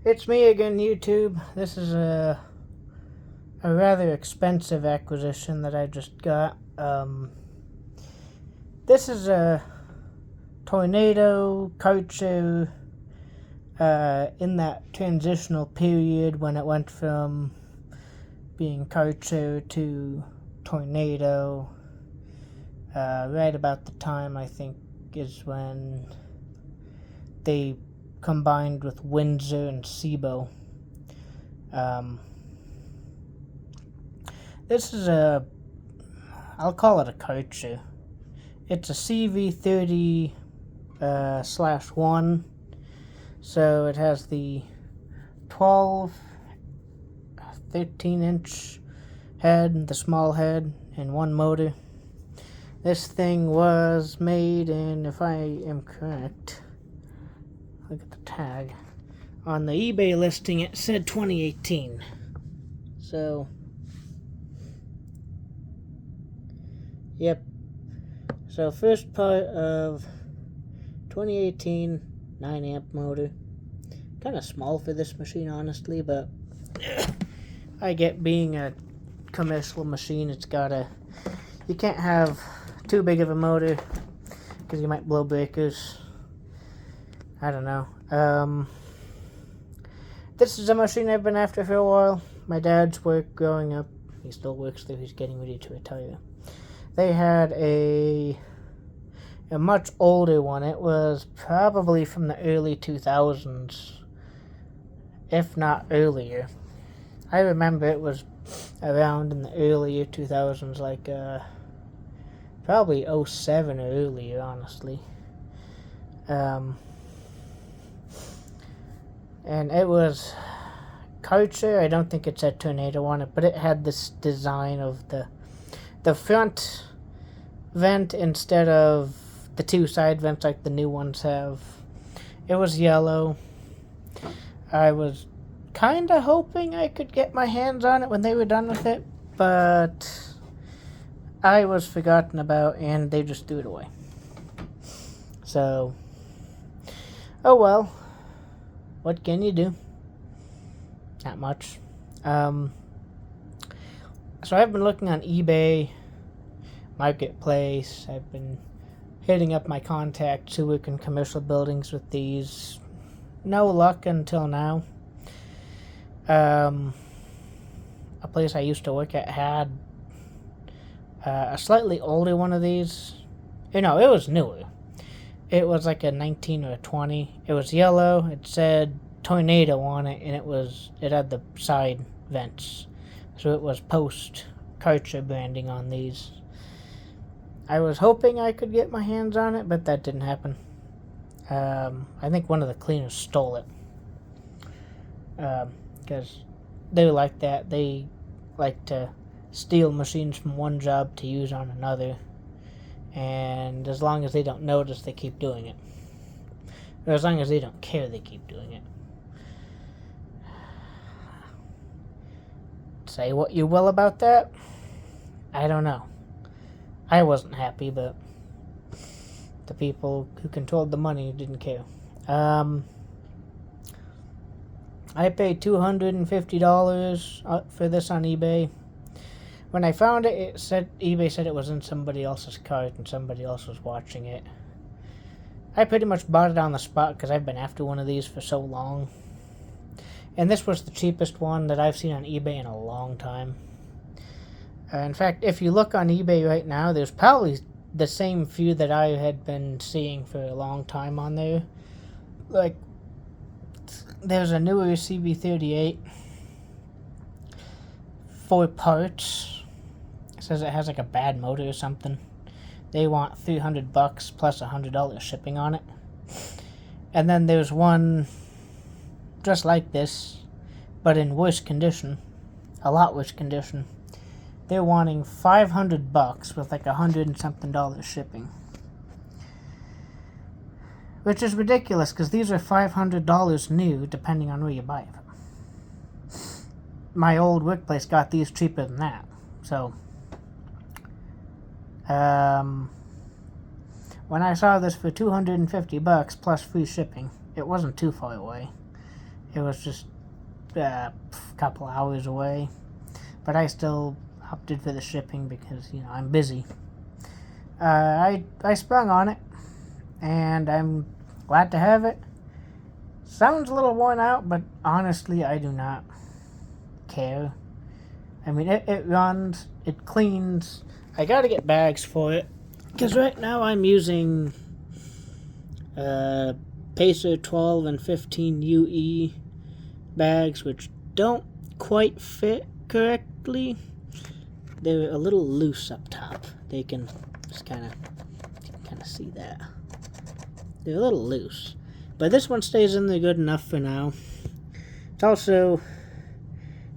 It's me again, YouTube. This is a rather expensive acquisition that I just got. This is a Tornado Karcher in that transitional period when it went from being Karcher to Tornado. Right about the time, I think, is when they combined with Windsor and SIBO. This is I'll call it a Karcher. It's a CV30 /1. So it has the 12, 13-inch head, the small head, and one motor. This thing was made in, if I am correct, look at the tag. On the eBay listing, it said 2018. So, yep. So, first part of 2018, 9-amp motor. Kind of small for this machine, honestly, but I get being a commercial machine, you can't have too big of a motor because you might blow breakers. I don't know. This is a machine I've been after for a while. My dad's work growing up, he still works there, he's getting ready to retire. They had a much older one. It was probably from the early 2000s, if not earlier. I remember it was around in the earlier 2000s, like probably 07 or earlier, honestly. And it was Karcher. I don't think it said Tornado on it, but it had this design of the front vent instead of the two side vents like the new ones have. It was yellow. I was kind of hoping I could get my hands on it when they were done with it, but I was forgotten about and they just threw it away. So, oh well. What can you do? Not much. So I've been looking on eBay, Marketplace. I've been hitting up my contacts who work in commercial buildings with these. No luck until now. A place I used to work at had a slightly older one of these. No, it was newer. It was like a 19 or a 20. It was yellow. It said Tornado on it, and it had the side vents. So it was post Karcher branding on these. I was hoping I could get my hands on it, but that didn't happen. I think one of the cleaners stole it. Because they like that. They like to steal machines from one job to use on another. And as long as they don't notice, they keep doing it. Or as long as they don't care, they keep doing it. Say what you will about that. I don't know. I wasn't happy, but the people who controlled the money didn't care. I paid $250 for this on eBay. When I found it, eBay said it was in somebody else's cart and somebody else was watching it. I pretty much bought it on the spot because I've been after one of these for so long. And this was the cheapest one that I've seen on eBay in a long time. In fact, if you look on eBay right now, there's probably the same few that I had been seeing for a long time on there. Like, there's a newer CV38. 4 parts. It says it has like a bad motor or something. They want $300 plus $100 shipping on it. And then there's one just like this, but in worse condition. A lot worse condition. They're wanting $500 with like $100 and something shipping. Which is ridiculous because these are $500 new depending on where you buy it. My old workplace got these cheaper than that. So, when I saw this for $250 plus free shipping, it wasn't too far away. It was just a couple hours away, but I still opted for the shipping because, you know, I'm busy. I sprung on it, and I'm glad to have it. Sounds a little worn out, but honestly, I do not care. I mean, it runs, it cleans. I gotta get bags for it, because right now I'm using Pacer 12 and 15 UE bags, which don't quite fit correctly. They're a little loose up top. They can just kind of see that. They're a little loose. But this one stays in there good enough for now. It's also,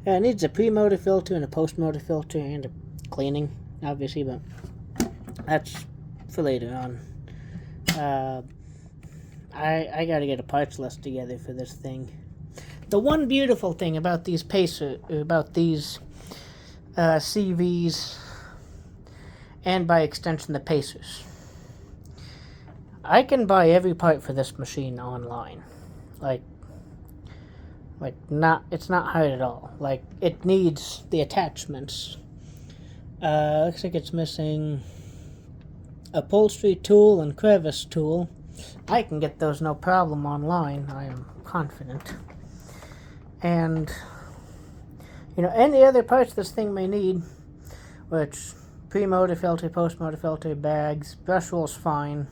it needs a pre-motor filter and a post-motor filter and a cleaning, obviously, but that's for later on. I gotta get a parts list together for this thing. The one beautiful thing about these CVs, and by extension the Pacers, I can buy every part for this machine online. It's not hard at all. Like, it needs the attachments. Looks like it's missing upholstery tool and crevice tool. I can get those no problem online, I am confident. And, you know, any other parts this thing may need, which pre-motor filter, post-motor filter, bags, brush roll's fine,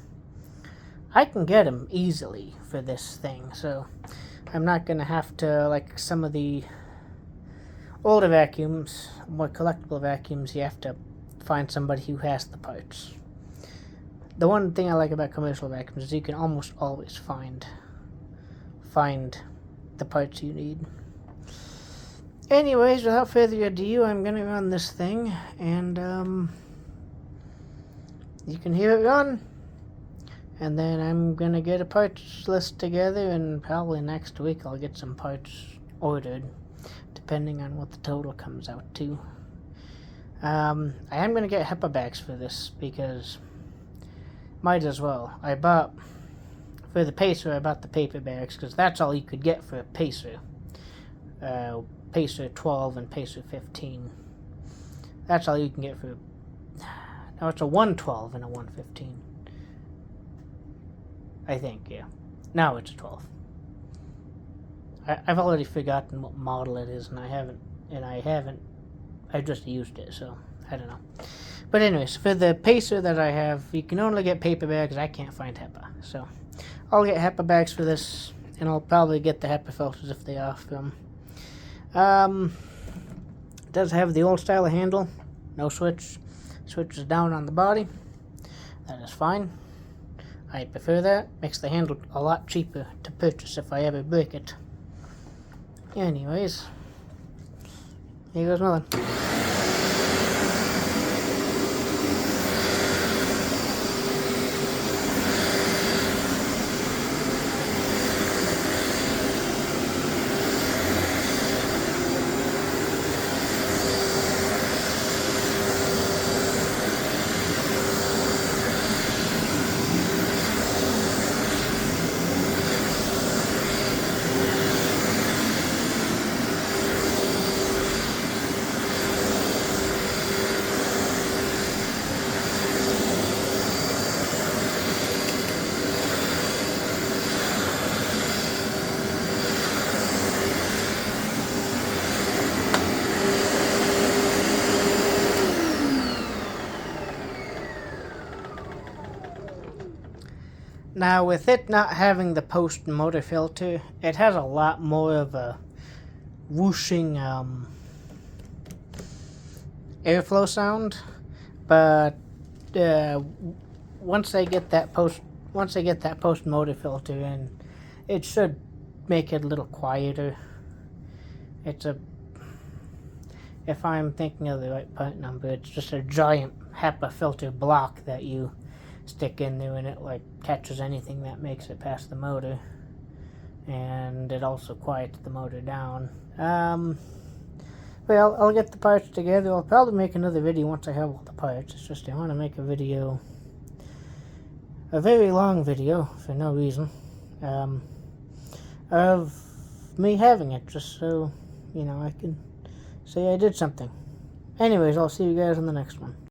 I can get them easily for this thing, so I'm not going to have to, like some of the older vacuums, more collectible vacuums, you have to find somebody who has the parts. The one thing I like about commercial vacuums is you can almost always find the parts you need. Anyways, without further ado, I'm going to run this thing, and you can hear it run. And then I'm going to get a parts list together, and probably next week I'll get some parts ordered, depending on what the total comes out to. I am going to get HEPA bags for this, because might as well. For the Pacer, I bought the paper bags, because that's all you could get for a Pacer. Pacer 12 and Pacer 15. That's all you can get for... Now it's a 112 and a 115. I think, yeah. Now it's a 12. I've already forgotten what model it is, and I just used it, so I don't know. But anyways, for the Pacer that I have, you can only get paper bags. I can't find HEPA, so I'll get HEPA bags for this, and I'll probably get the HEPA filters if they offer them. It does have the old style of handle, no switch. Switch is down on the body. That is fine. I prefer that. Makes the handle a lot cheaper to purchase if I ever break it. Anyways, here goes nothing. Now, with it not having the post-motor filter, it has a lot more of a whooshing airflow sound. But once I get that post-motor filter in, it should make it a little quieter. If I'm thinking of the right part number, it's just a giant HEPA filter block that you stick in there, and it like catches anything that makes it past the motor, and it also quiets the motor down. Well, I'll get the parts together. I'll probably make another video once I have all the parts. It's just I want to make a very long video for no reason, of me having it, just so, I can say I did something. Anyways, I'll see you guys on the next one.